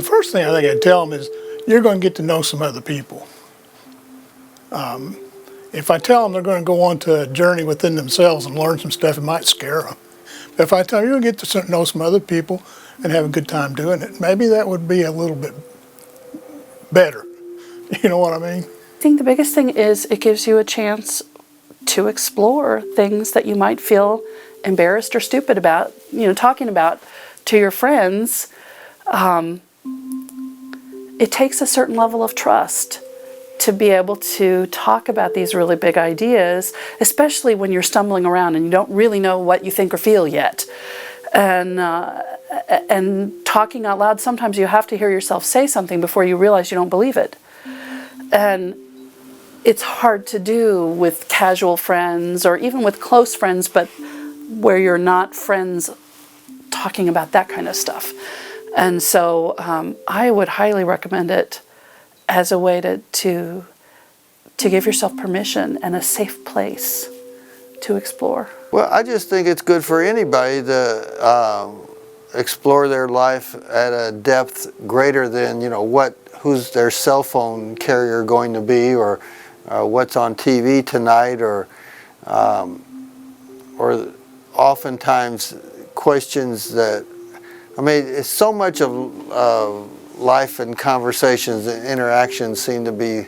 The first thing I think I'd tell them is, you're going to get to know some other people. If I tell them they're going to go on to a journey within themselves and learn some stuff, it might scare them. But if I tell them you're going to get to know some other people and have a good time doing it, maybe that would be a little bit better. You know what I mean? I think the biggest thing is it gives you a chance to explore things that you might feel embarrassed or stupid about, talking about to your friends. It takes a certain level of trust to be able to talk about these really big ideas, especially when you're stumbling around and you don't really know what you think or feel yet. And talking out loud, sometimes you have to hear yourself say something before you realize you don't believe it. And it's hard to do with casual friends or even with close friends, but where you're not friends talking about that kind of stuff. And so I would highly recommend it as a way to give yourself permission and a safe place to explore. Well, I just think it's good for anybody to explore their life at a depth greater than, who's their cell phone carrier going to be, or what's on TV tonight, or oftentimes questions that, it's so much of life and conversations and interactions seem to be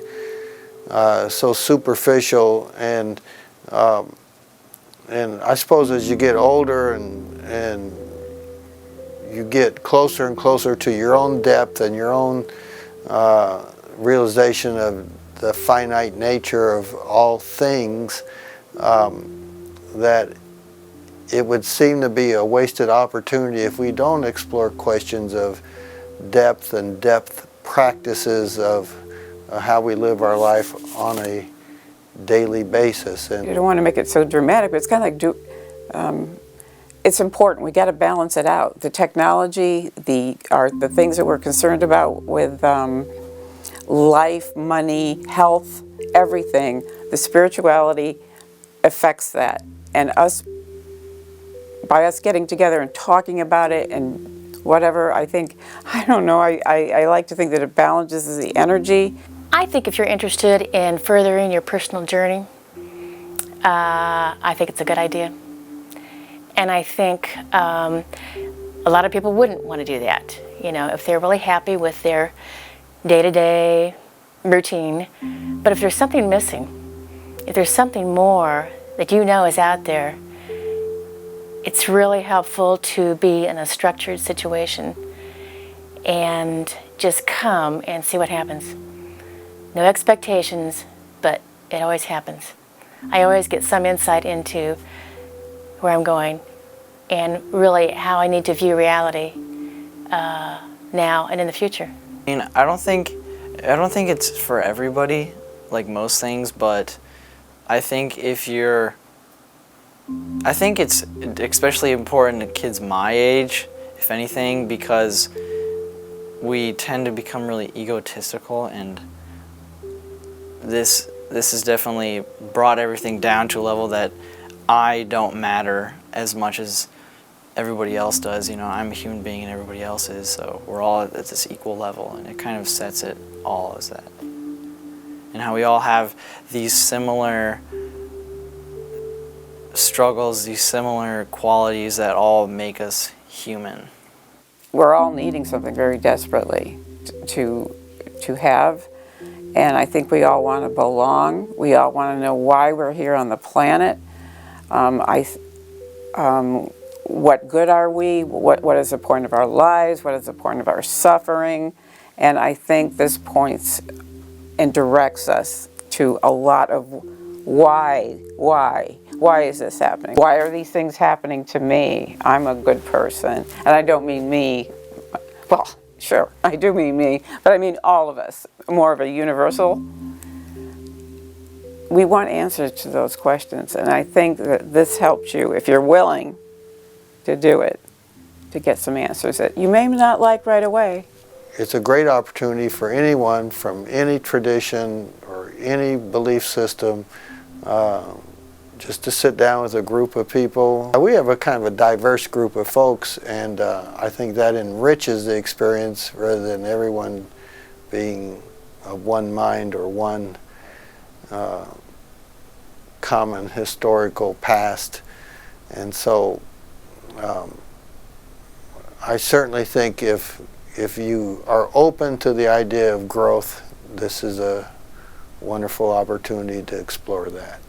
so superficial, and I suppose as you get older and you get closer and closer to your own depth and your own realization of the finite nature of all things, that it would seem to be a wasted opportunity if we don't explore questions of depth and depth practices of how we live our life on a daily basis. And you don't want to make it so dramatic, but it's kind of like it's important. We got to balance it out. The technology, the things that we're concerned about with life, money, health, everything. The spirituality affects that, and by us getting together and talking about it and whatever, I don't know, I like to think that it balances the energy. I think if you're interested in furthering your personal journey, I think it's a good idea. And I think a lot of people wouldn't want to do that. If they're really happy with their day-to-day routine. But if there's something missing, if there's something more that is out there, it's really helpful to be in a structured situation and just come and see what happens. No expectations, but it always happens. I always get some insight into where I'm going and really how I need to view reality now and in the future. I don't think it's for everybody, like most things, but I think it's especially important to kids my age, if anything, because we tend to become really egotistical, and this has definitely brought everything down to a level that I don't matter as much as everybody else does. I'm a human being and everybody else is, so we're all at this equal level, and it kind of sets it all as that. And how we all have these similar struggles, these similar qualities that all make us human. We're all needing something very desperately to have, and I think we all want to belong. We all want to know why we're here on the planet. What good are we? What is the point of our lives? What is the point of our suffering? And I think this points and directs us to a lot of why is this happening? Why are these things happening to me? I'm a good person. And I don't mean me. Well, sure, I do mean me, but I mean all of us, more of a universal. We want answers to those questions, and I think that this helps you, if you're willing to do it, to get some answers that you may not like right away. It's a great opportunity for anyone from any tradition or any belief system just to sit down with a group of people. We have a kind of a diverse group of folks, and I think that enriches the experience rather than everyone being of one mind or one common historical past. And so I certainly think if you are open to the idea of growth, this is a wonderful opportunity to explore that.